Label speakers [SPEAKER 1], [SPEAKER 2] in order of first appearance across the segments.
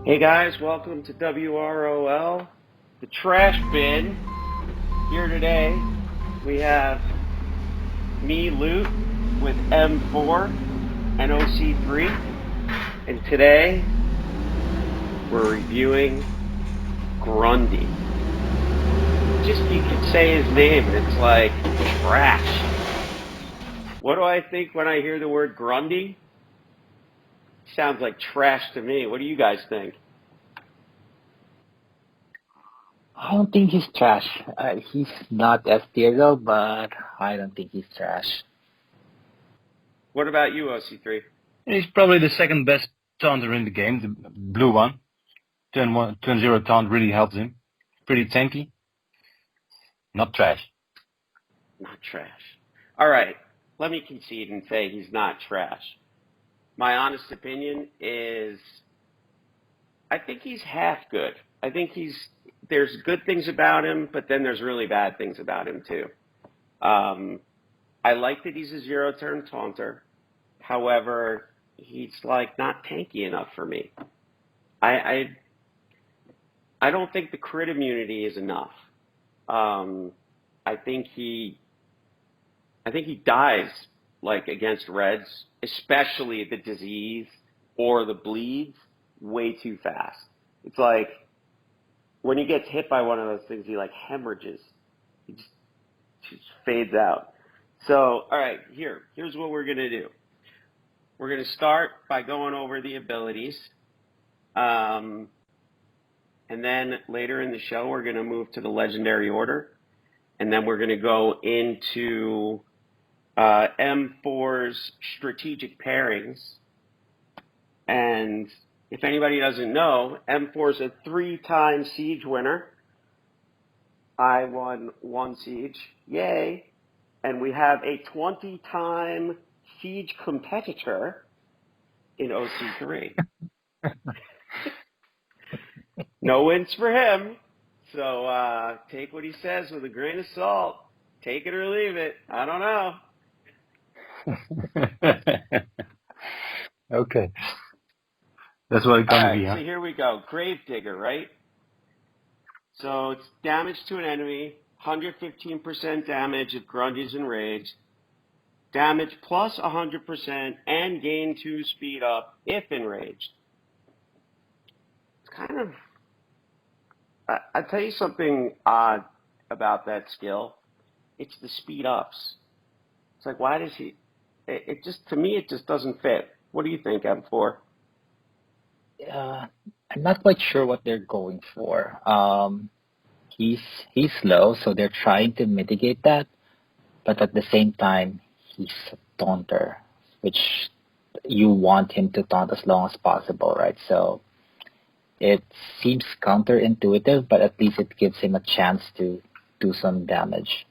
[SPEAKER 1] Hey guys, welcome to WROL, the trash bin. Here today, we have me, Loot, with M4 and OC3. And today, we're reviewing Grundy. Just you could say his name and it's like trash. What do I think when I hear the word Grundy? Sounds like trash to me. What do you guys think?
[SPEAKER 2] I don't think he's trash. He's not S tier though, but I don't think he's trash.
[SPEAKER 1] What about you, OC3?
[SPEAKER 3] He's probably the second best taunter in the game, the blue one. Turn 0 taunt really helps him. Pretty tanky. Not trash.
[SPEAKER 1] Not trash. All right, let me concede and say he's not trash. My honest opinion is I think he's half good. I think there's good things about him, but then there's really bad things about him too. I like that he's a 0-turn taunter. However, he's like not tanky enough for me. I don't think the crit immunity is enough. I think he dies like against reds, especially the disease or the bleeds, way too fast. It's like when he gets hit by one of those things, he like hemorrhages. He just fades out. So, all right, here's what we're gonna do. We're gonna start by going over the abilities, and then later in the show we're gonna move to the legendary order, and then we're gonna go into M4's strategic pairings. And if anybody doesn't know, M4 is a 3-time siege winner. I won 1 siege. Yay. And we have a 20-time siege competitor in OC3. No wins for him. So take what he says with a grain of salt. Take it or leave it. I don't know.
[SPEAKER 3] Okay. That's what it's gonna be, huh?
[SPEAKER 1] So here we go. Gravedigger, right? So it's damage to an enemy, 115% damage if Grundy's enraged, damage plus 100% and gain 2 speed up if enraged. It's kind of, I'll tell you something odd about that skill. It's the speed ups. It's like, why does he, it just, to me, it just doesn't fit. What do you think, M4?
[SPEAKER 2] I'm not quite sure what they're going for. He's slow, so they're trying to mitigate that, but at the same time, he's a taunter, which you want him to taunt as long as possible, right? So it seems counterintuitive, but at least it gives him a chance to do some damage.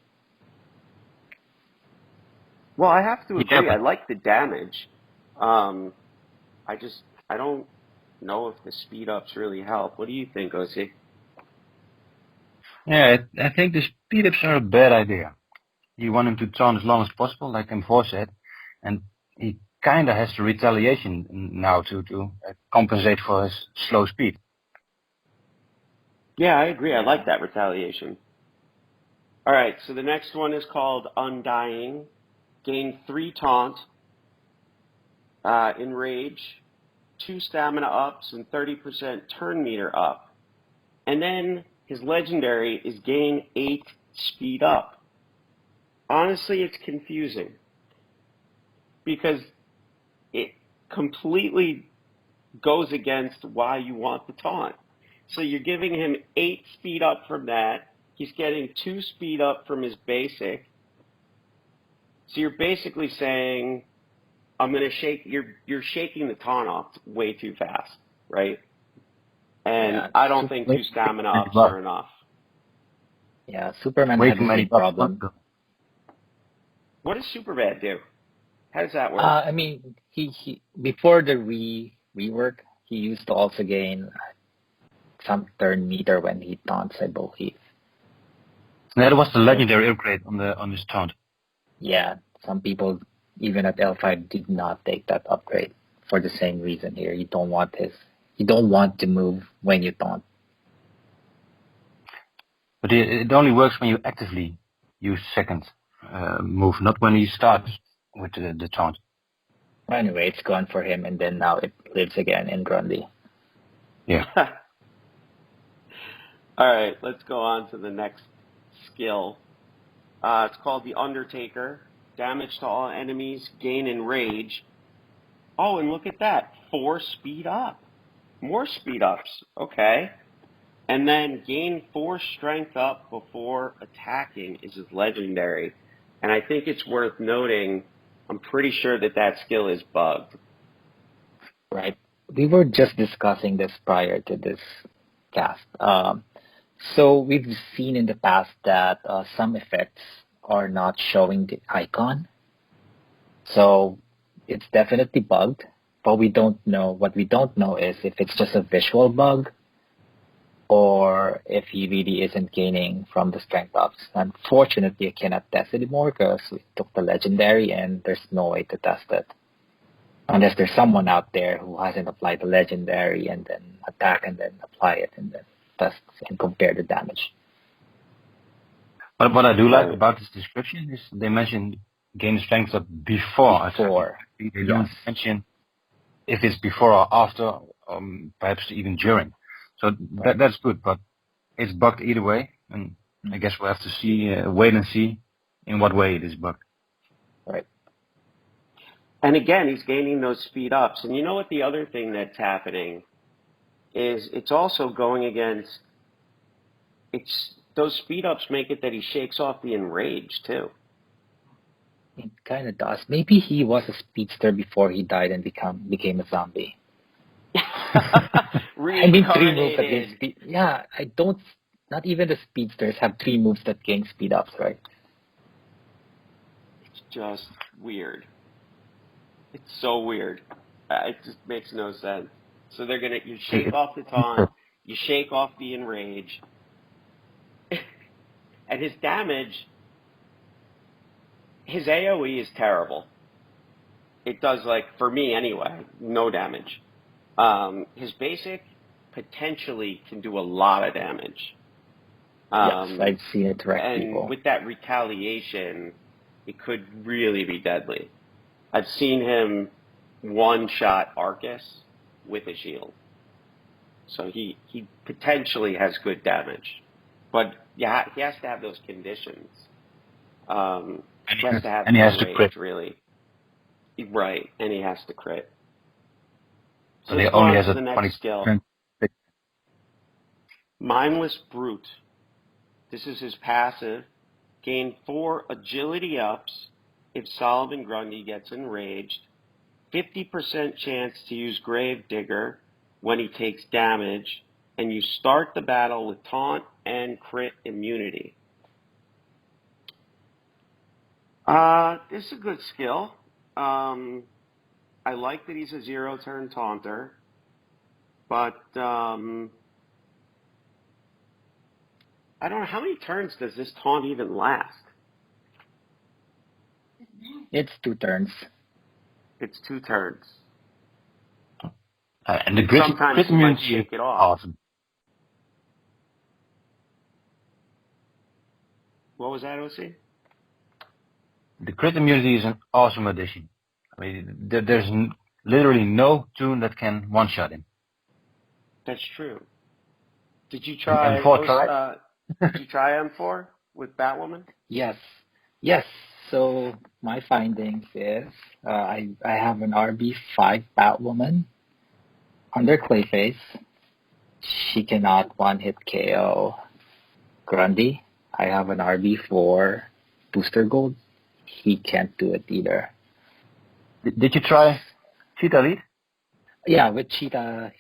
[SPEAKER 1] Well, I have to agree.
[SPEAKER 3] Yeah,
[SPEAKER 1] I like the damage. I don't know if the speed ups really help. What do you think, OC?
[SPEAKER 3] yeah, I think the speed ups are a bad idea. You want him to taunt as long as possible, like M4 said, and he kinda has the retaliation now to compensate for his slow speed.
[SPEAKER 1] Yeah, I agree. I like that retaliation. All right, so the next one is called Undying. Gain 3 taunt, enrage, 2 stamina ups, and 30% turn meter up. And then his legendary is gain 8 speed up. Honestly, it's confusing because it completely goes against why you want the taunt. So you're giving him 8 speed up from that. He's getting 2 speed up from his basic. So you're basically saying, I'm going to shake, you're shaking the taunt off way too fast, right? And
[SPEAKER 2] Yeah,
[SPEAKER 1] I don't think 2 stamina ups are enough.
[SPEAKER 2] Yeah, Superman
[SPEAKER 3] Way
[SPEAKER 2] had
[SPEAKER 3] too
[SPEAKER 2] the
[SPEAKER 3] many
[SPEAKER 2] same problem.
[SPEAKER 1] What does Superbad do? How does that work?
[SPEAKER 2] I mean, he before the rework, he used to also gain some turn meter when he taunts, I believe.
[SPEAKER 3] That was the legendary upgrade on this taunt.
[SPEAKER 2] Yeah, some people even at L5 did not take that upgrade for the same reason here. You don't want You don't want to move when you taunt.
[SPEAKER 3] But it only works when you actively use second move, not when you start with the taunt.
[SPEAKER 2] Anyway, it's gone for him, and then now it lives again in Grundy.
[SPEAKER 3] Yeah.
[SPEAKER 1] All right, let's go on to the next skill. It's called the Undertaker. Damage to all enemies, gain in rage. Oh, and look at that. 4 speed up. More speed ups. Okay. And then gain 4 strength up before attacking is his legendary. And I think it's worth noting, I'm pretty sure that skill is bugged.
[SPEAKER 2] Right. We were just discussing this prior to this cast. So we've seen in the past that some effects are not showing the icon. So it's definitely bugged, but we don't know. What we don't know is if it's just a visual bug or if he really isn't gaining from the strength ups. Unfortunately, I cannot test anymore because we took the legendary and there's no way to test it. Unless there's someone out there who hasn't applied the legendary and then attack and then apply it and then test and compare the damage.
[SPEAKER 3] But what I do like about this description is they mention gain strength up before. They don't mention if it's before or after, perhaps even during. So that's good, but it's bugged either way, and I guess we'll have to see, wait and see in what way it is bugged.
[SPEAKER 2] Right.
[SPEAKER 1] And again, he's gaining those speed ups. And you know what the other thing that's happening is it's also going against, those speed ups make it that he shakes off the enrage too.
[SPEAKER 2] It kind of does. Maybe he was a speedster before he died and became a zombie. I mean, 3 moves against speed. Yeah, not even the speedsters have 3 moves that gain speed ups, right?
[SPEAKER 1] It's just weird. It's so weird. It just makes no sense. So you shake off the taunt, you shake off the enrage, and his damage, his AoE is terrible. It does, for me anyway, no damage. His basic potentially can do a lot of damage.
[SPEAKER 2] Yes, I've seen it wreck people.
[SPEAKER 1] And with that retaliation, it could really be deadly. I've seen him one-shot Arcus with a shield. So he potentially has good damage. But yeah, he has to have those conditions. He has to have
[SPEAKER 3] and he has to crit.
[SPEAKER 1] Really. Right, and he has to crit.
[SPEAKER 3] So he only has a
[SPEAKER 1] the next
[SPEAKER 3] 20
[SPEAKER 1] skill. Mindless Brute. This is his passive. Gain 4 agility ups if Solomon Grundy gets enraged. 50% chance to use Gravedigger when he takes damage. And you start the battle with taunt and crit immunity. This is a good skill. I like that he's a 0-turn taunter. But I don't know, how many turns does this taunt even last?
[SPEAKER 2] It's 2 turns.
[SPEAKER 1] It's 2 turns.
[SPEAKER 3] And the crit immunity
[SPEAKER 1] shake it off.
[SPEAKER 3] Awesome.
[SPEAKER 1] What was that, OC?
[SPEAKER 3] The crit immunity is an awesome addition. I mean, there's literally no tune that can one-shot him.
[SPEAKER 1] That's true. Did you try
[SPEAKER 3] M4
[SPEAKER 1] did you try M4 with Batwoman?
[SPEAKER 2] Yes. So my findings is I have an RB5 Batwoman under Clayface. She cannot one-hit KO Grundy. I have an RB4 Booster Gold. He can't do it either.
[SPEAKER 3] Did you try Cheetah Lead?
[SPEAKER 2] Yeah, with Cheetah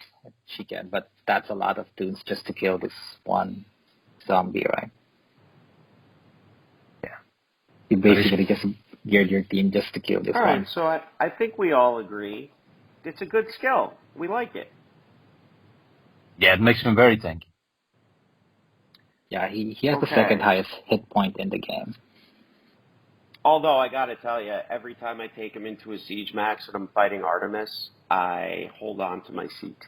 [SPEAKER 2] she can, but that's a lot of tunes just to kill this one zombie, right?
[SPEAKER 3] Yeah.
[SPEAKER 2] You basically just geared your team just to kill this one.
[SPEAKER 1] All right, so I think we all agree it's a good skill. We like it.
[SPEAKER 3] Yeah, it makes him very tanky.
[SPEAKER 2] Yeah, he has the second highest hit point in the game.
[SPEAKER 1] Although I gotta tell you, every time I take him into a siege max and I'm fighting Artemis, I hold on to my seat.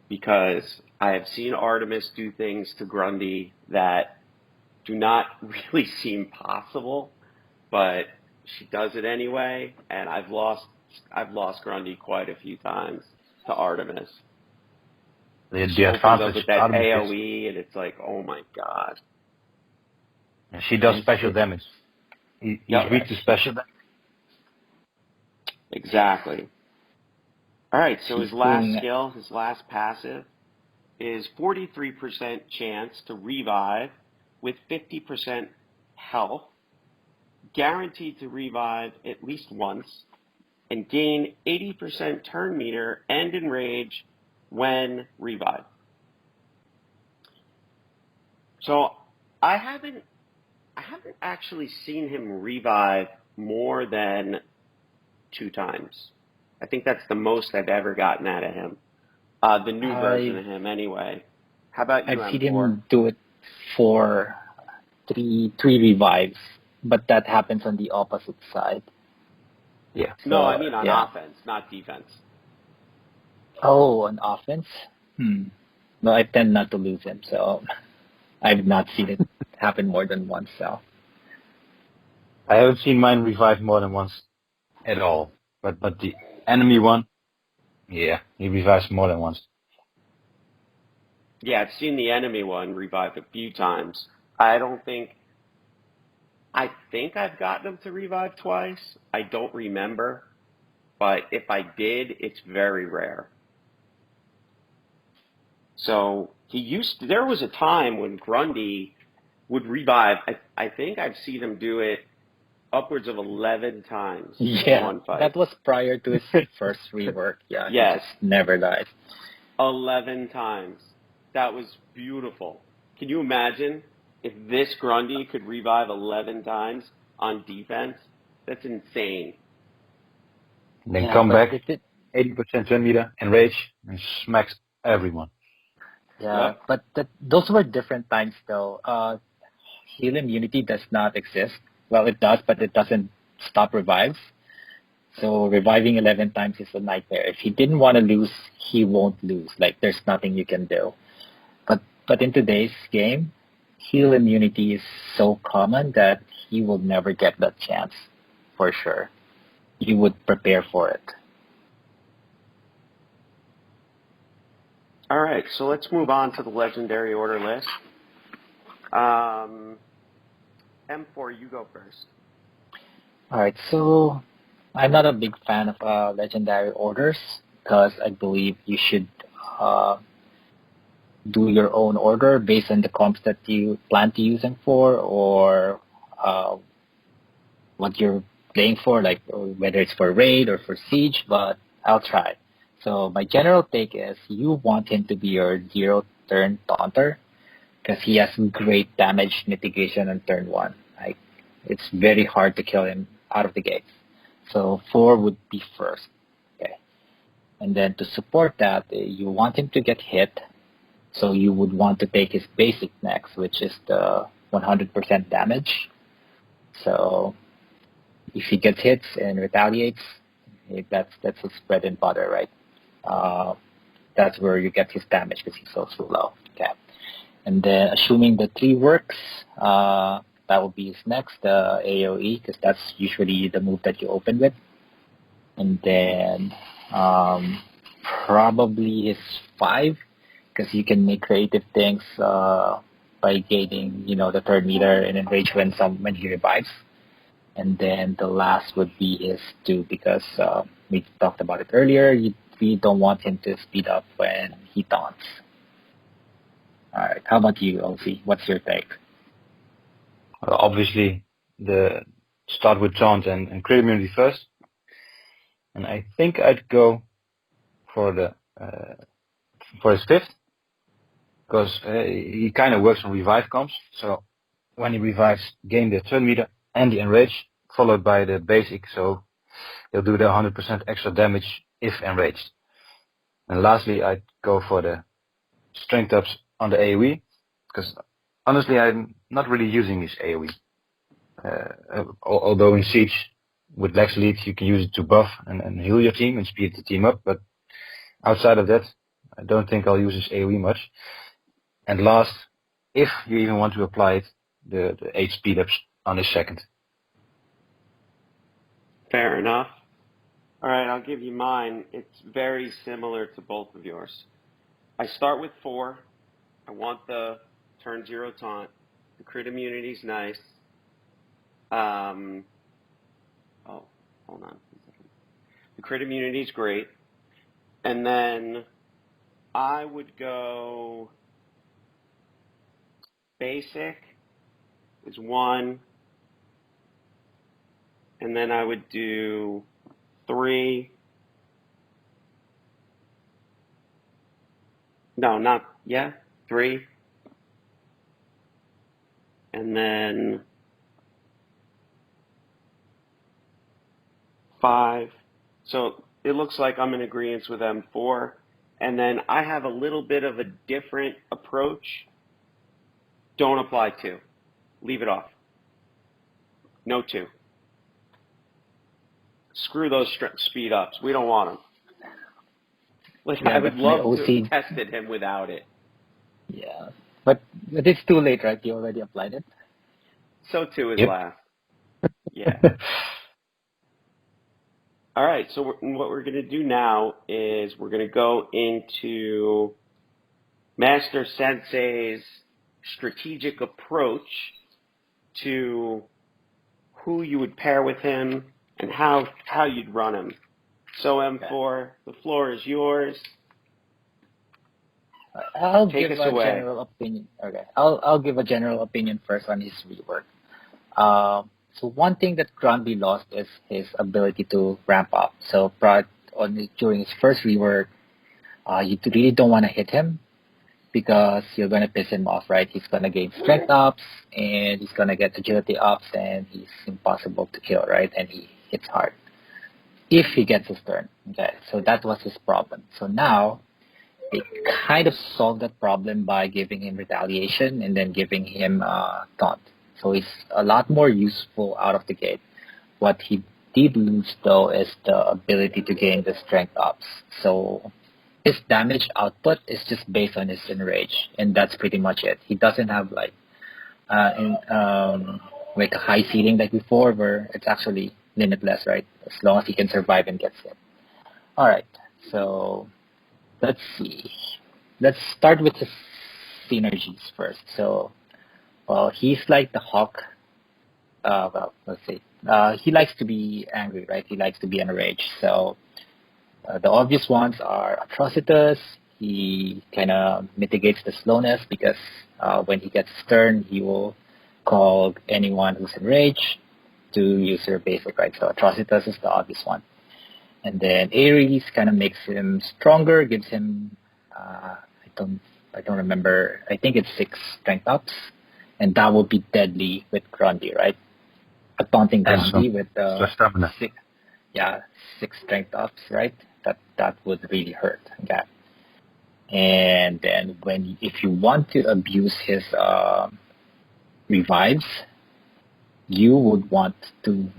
[SPEAKER 1] because I have seen Artemis do things to Grundy that do not really seem possible, but she does it anyway, and I've lost Grundy quite a few times to Artemis.
[SPEAKER 3] The
[SPEAKER 1] She opens up
[SPEAKER 3] advantage
[SPEAKER 1] with that
[SPEAKER 3] Artemis is
[SPEAKER 1] AoE, and it's like, oh my god.
[SPEAKER 3] she does special damage. He's weak to special damage.
[SPEAKER 1] Exactly. All right, so his
[SPEAKER 2] She's
[SPEAKER 1] last
[SPEAKER 2] doing-
[SPEAKER 1] skill, his last passive, is 43% chance to revive with 50% health, guaranteed to revive at least once, and gain 80% turn meter and enrage when revived. So I haven't actually seen him revive more than 2 times. I think that's the most I've ever gotten out of him. The new version of him, anyway. How about you,
[SPEAKER 2] I've seen
[SPEAKER 1] M4?
[SPEAKER 2] him do it for three revives, but that happens on the opposite side.
[SPEAKER 3] Yeah.
[SPEAKER 1] No,
[SPEAKER 2] So,
[SPEAKER 1] I mean on
[SPEAKER 2] yeah.
[SPEAKER 1] offense, not defense.
[SPEAKER 2] Oh, on offense? No, I tend not to lose him, so I've not seen it happen more than once. So
[SPEAKER 3] I haven't seen mine revive more than once at all. But the enemy one, yeah, he revives more than once.
[SPEAKER 1] Yeah, I've seen the enemy one revive a few times. I think I've gotten him to revive twice. I don't remember. But if I did, it's very rare. So there was a time when Grundy would revive. I think I've seen him do it upwards of 11 times in one fight.
[SPEAKER 2] that was prior to his first rework. Yeah,
[SPEAKER 1] Yes.
[SPEAKER 2] he just never died.
[SPEAKER 1] 11 times. That was beautiful. Can you imagine if this Grundy could revive 11 times on defense? That's insane.
[SPEAKER 3] Then come back, 80% turn meter, enrage, and smacks everyone.
[SPEAKER 2] Yeah,
[SPEAKER 1] Yep.
[SPEAKER 2] but those were different times though. Heal immunity does not exist. Well, it does, but it doesn't stop revives. So reviving 11 times is a nightmare. If he didn't want to lose, he won't lose. Like, there's nothing you can do. But in today's game, heal immunity is so common that he will never get that chance, for sure. You would prepare for it.
[SPEAKER 1] All right, so let's move on to the legendary order list. M4, you go first.
[SPEAKER 2] All right, so I'm not a big fan of legendary orders because I believe you should do your own order based on the comps that you plan to use them for, or what you're playing for, like whether it's for raid or for siege, but I'll try. So my general take is you want him to be your 0-turn taunter because he has great damage mitigation on turn 1. Like, it's very hard to kill him out of the gates. So 4 would be first. Okay. And then to support that, you want him to get hit. So you would want to take his basic next, which is the 100% damage. So if he gets hits and retaliates, that's his bread and butter, right? That's where you get his damage because he's so low. Okay. And then assuming the 3 works, that will be his next, AoE, because that's usually the move that you open with. And then probably his 5, because you can make creative things by gaining, the turn meter and enrage when he revives. And then the last would be his 2, because we talked about it earlier. We don't want him to speed up when he taunts. All right. How about you, OC? What's your take?
[SPEAKER 3] Well, obviously, start with taunt and crit immunity first. And I think I'd go for his 5th, because he kind of works on revive comps. So when he revives, gain the turn meter and the enrage, followed by the basic. So he'll do the 100% extra damage if enraged. And lastly, I'd go for the strength ups on the AoE, because honestly, I'm not really using his AoE. Although in Siege, with Lex Lead, you can use it to buff and heal your team and speed the team up. But outside of that, I don't think I'll use his AoE much. And last, if you even want to apply it, the 8 speed ups on his second.
[SPEAKER 1] Fair enough. All right, I'll give you mine. It's very similar to both of yours. I start with 4. I want the turn 0 taunt. The crit immunity's nice. Oh, hold on. The crit immunity's great. And then I would go basic is 1. And then I would do 3. No, not, yeah, 3. And then 5. So it looks like I'm in agreement with M4. And then I have a little bit of a different approach. Don't apply 2. Leave it off. No 2. Screw those speed ups. We don't want them. Like,
[SPEAKER 2] Yeah,
[SPEAKER 1] I would
[SPEAKER 2] but my
[SPEAKER 1] love to
[SPEAKER 2] OC.
[SPEAKER 1] have tested him without it.
[SPEAKER 2] Yeah, but it's too late, right? You already applied it.
[SPEAKER 1] So 2 is
[SPEAKER 3] Yep.
[SPEAKER 1] last. Yeah. All right, so what we're going to do now is we're going to go into Master Sensei's strategic approach to who you would pair with him and how you'd run him. So M4, the floor is yours.
[SPEAKER 2] I'll
[SPEAKER 1] Take
[SPEAKER 2] give
[SPEAKER 1] us
[SPEAKER 2] a
[SPEAKER 1] away.
[SPEAKER 2] general opinion. Okay, I'll give a general opinion first on his rework. So one thing that Grundy lost is his ability to ramp up. So during his first rework, you really don't want to hit him because you're going to piss him off, right? He's going to gain strength ups and he's going to get agility ups and he's impossible to kill, right? And he hits hard if he gets his turn. Okay, so that was his problem. So now they kind of solved that problem by giving him retaliation and then giving him taunt. So he's a lot more useful out of the gate. What he did lose, though, is the ability to gain the strength ups. So his damage output is just based on his enrage, and that's pretty much it. He doesn't have like a high ceiling like before, where it's actually limitless, right? As long as he can survive and gets hit. All right, so let's see. Let's start with the synergies first. So, well, he's like the hawk. Let's see. He likes to be angry, right? He likes to be enraged. So, the obvious ones are Atrocitus. He kind of mitigates the slowness because when he gets stern, he will call anyone who's enraged to use their basic, right? So, Atrocitus is the obvious one. And then Ares kind of makes him stronger, gives him I don't remember. I think it's 6 strength ups, and that would be deadly with Grundy, right? Taunting Grundy with
[SPEAKER 3] stamina.
[SPEAKER 2] 6 strength ups, right? That would really hurt. Okay. And then if you want to abuse his revives, you would want to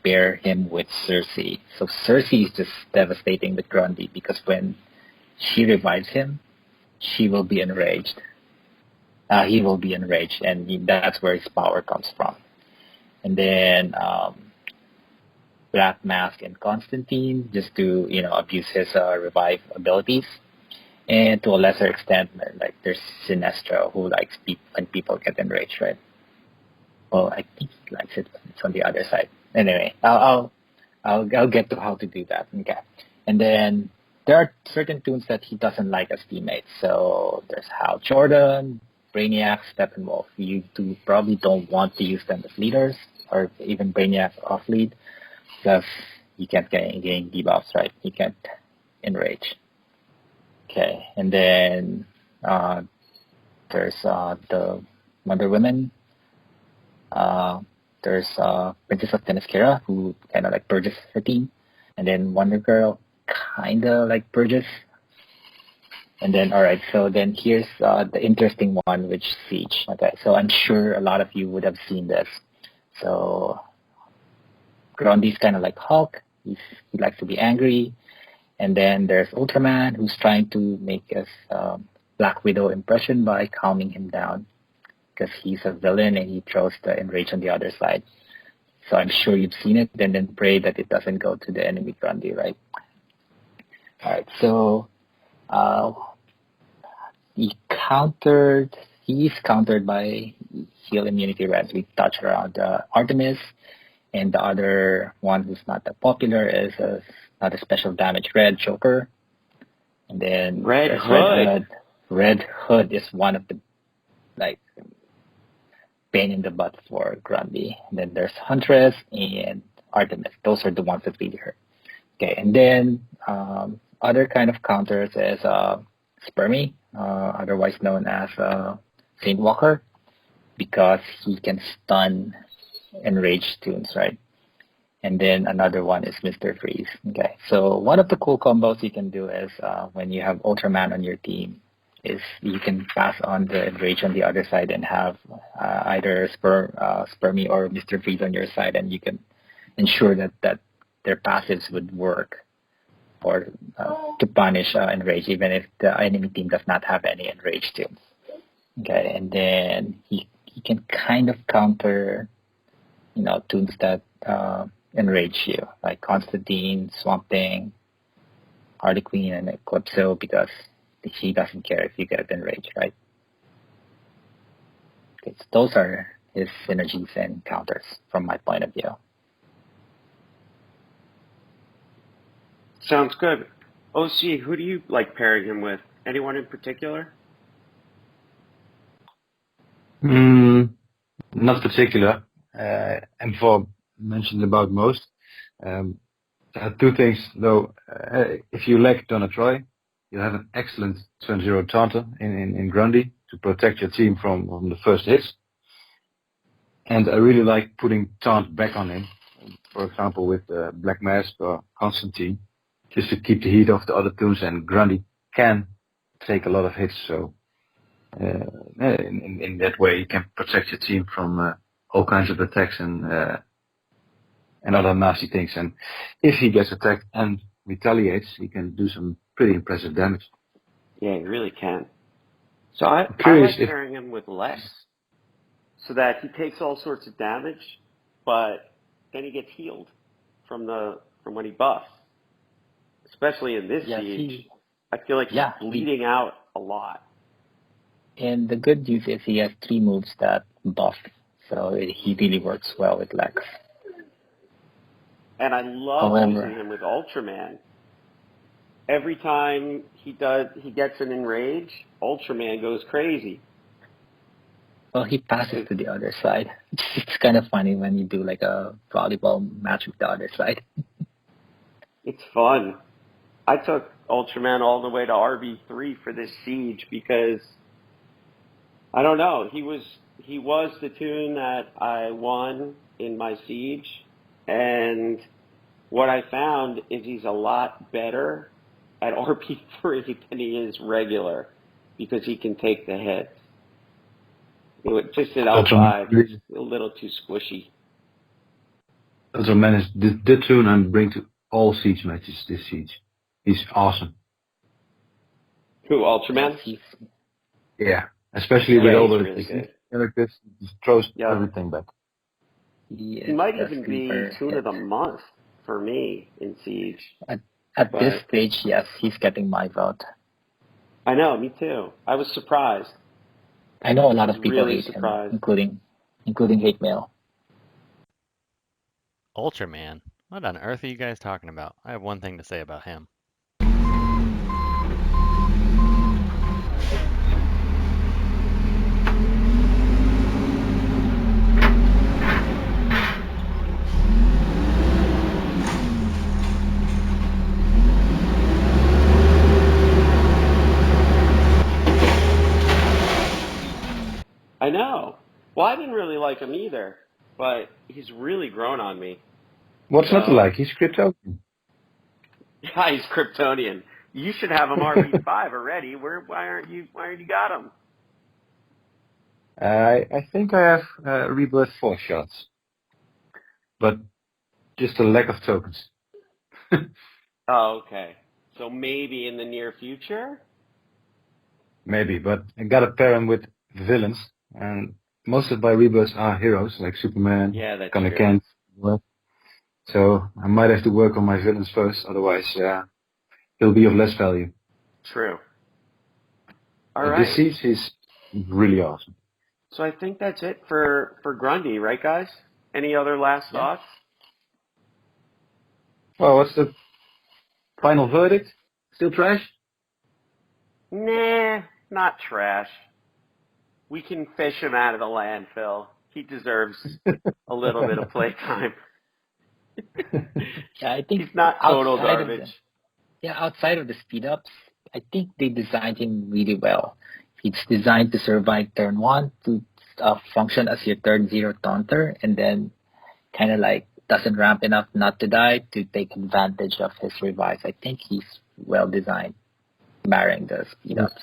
[SPEAKER 2] pair him with Cersei. So Cersei is just devastating with Grundy because when she revives him, she will be enraged. He will be enraged, and that's where his power comes from. And then Black Mask and Constantine, just to abuse his revive abilities, and to a lesser extent, like there's Sinestro, who likes when people get enraged, right? Well, I think he likes it when it's on the other side. Anyway, I'll get to how to do that. Okay, and then there are certain tunes that he doesn't like as teammates. So there's Hal Jordan, Brainiac, Steppenwolf. You probably don't want to use them as leaders or even Brainiac off lead because you can't gain debuffs, right? You can't enrage. Okay, and then there's the Wonder Woman. There's Princess of Themyscira, who kind of like purges her team, and then Wonder Girl kind of like purges. And then, all right, so then here's the interesting one, which is Siege. Okay, so I'm sure a lot of you would have seen this. So Grundy's kind of like Hulk. He likes to be angry, And then there's Ultraman, who's trying to make his Black Widow impression by calming him down because he's a villain and he throws the enrage on the other side. So I'm sure you've seen it, and then pray that it doesn't go to the enemy Grundy, right? All right, so he's countered by heal immunity red. We touched around Artemis, and the other one who's not that popular is not a special damage red Joker. And then
[SPEAKER 1] Red
[SPEAKER 2] there's
[SPEAKER 1] Hood.
[SPEAKER 2] Red Hood is one of the like pain in the butt for Grundy. And then there's Huntress and Artemis. Those are the ones that really hurt. Okay, and then other kind of counters is Spermy, otherwise known as Saint Walker, because he can stun enraged tunes, right? And then another one is Mr. Freeze. Okay, so one of the cool combos you can do is when you have Ultraman on your team, is you can pass on the enrage on the other side and have either Spermy or Mr. Freeze on your side, and you can ensure that their passives would work or to punish enrage, even if the enemy team does not have any enrage tunes. Okay, and then he can kind of counter, tunes that enrage you, like Constantine, Swamp Thing, Harley Quinn, and Eclipso, because he doesn't care if you get enraged, right? Okay, so those are his synergies and counters from my point of view.
[SPEAKER 1] Sounds good. OC, who do you like pairing him with? Anyone in particular?
[SPEAKER 3] Not particular. And before mentioned about most, two things though. If you lack Donna Troy, you have an excellent turn zero taunter in Grundy to protect your team from the first hits. And I really like putting taunt back on him, for example with Black Mask or Constantine, just to keep the heat off the other tunes, and Grundy can take a lot of hits, so in that way you can protect your team from all kinds of attacks and other nasty things. And if he gets attacked and retaliates, he can do some pretty impressive damage.
[SPEAKER 1] Yeah, he really can. So I like pairing him with Lex, so that he takes all sorts of damage, but then he gets healed from when he buffs. Especially in this siege, I feel like he's bleeding out a lot.
[SPEAKER 2] And the good news is he has 3 moves that buff, so he really works well with Lex.
[SPEAKER 1] And I love using him with Ultraman. Every time he gets an enrage, Ultraman goes crazy.
[SPEAKER 2] Well, he passes to the other side. It's kind of funny when you do like a volleyball match with the other side.
[SPEAKER 1] It's fun. I took Ultraman all the way to RB3 for this siege because, I don't know, he was the tune that I won in my siege, and what I found is he's a lot better at RB3 than he is regular because he can take the hits. Just at L5, it's a little too squishy.
[SPEAKER 3] Ultraman is the tune I bring to all siege matches this siege. He's awesome.
[SPEAKER 1] Who, Ultraman?
[SPEAKER 3] Yeah, especially with all the
[SPEAKER 1] really
[SPEAKER 3] characters, he throws everything back.
[SPEAKER 1] He might even be tune of the month for me in siege.
[SPEAKER 2] At this stage, yes, he's getting my vote.
[SPEAKER 1] I know, me too. I was surprised.
[SPEAKER 2] I know a lot of people hate him, including hate mail.
[SPEAKER 4] Ultraman? What on earth are you guys talking about? I have one thing to say about him.
[SPEAKER 1] I know. Well, I didn't really like him either, but he's really grown on me.
[SPEAKER 3] What's not to like? He's Kryptonian.
[SPEAKER 1] Yeah, he's Kryptonian. You should have him RB5 already. Why aren't you got him?
[SPEAKER 3] I think I have Rebirth 4 shots, but just a lack of tokens.
[SPEAKER 1] Oh, okay. So maybe in the near future?
[SPEAKER 3] Maybe, but I gotta pair him with villains, and most of my rebirths are heroes, like Superman,
[SPEAKER 1] Yeah, that's
[SPEAKER 3] Connor
[SPEAKER 1] true.
[SPEAKER 3] Kent. So I might have to work on my villains first, otherwise he'll be of less value.
[SPEAKER 1] True. All
[SPEAKER 3] But
[SPEAKER 1] right.
[SPEAKER 3] this siege is really awesome.
[SPEAKER 1] So I think that's it for Grundy, right, guys? Any other last
[SPEAKER 2] Yeah.
[SPEAKER 1] thoughts?
[SPEAKER 3] Well, what's the final verdict? Still trash?
[SPEAKER 1] Nah, not trash. We can fish him out of the landfill. He deserves a little bit of playtime.
[SPEAKER 2] Yeah, I think
[SPEAKER 1] He's not total garbage.
[SPEAKER 2] outside of the speed ups, I think they designed him really well. It's designed to survive turn one, to function as your turn zero taunter, and then kind of like doesn't ramp enough not to die to take advantage of his revives. I think he's well designed, barring the speed ups.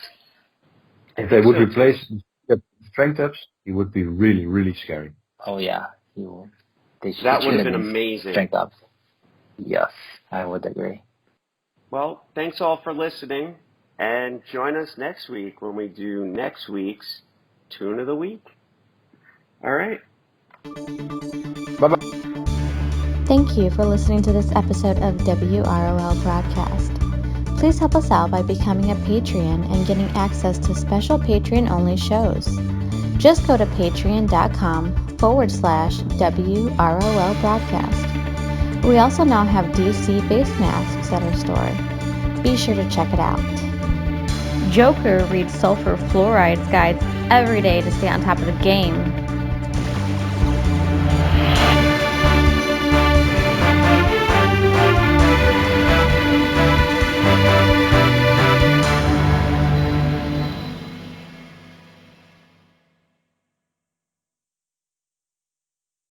[SPEAKER 3] If they would replace the strength ups, he would be really, really scary.
[SPEAKER 2] Oh yeah, he will.
[SPEAKER 1] That would have been amazing.
[SPEAKER 2] Strength ups. Yes, I would agree.
[SPEAKER 1] Well, thanks all for listening, and join us next week when we do next week's Tune of the Week. All right.
[SPEAKER 3] Bye-bye.
[SPEAKER 5] Thank you for listening to this episode of WROL Broadcast. Please help us out by becoming a Patreon and getting access to special Patreon-only shows. Just go to patreon.com/WROL Broadcast. We also now have DC face masks at our store. Be sure to check it out. Joker reads sulfur fluorides guides every day to stay on top of the game.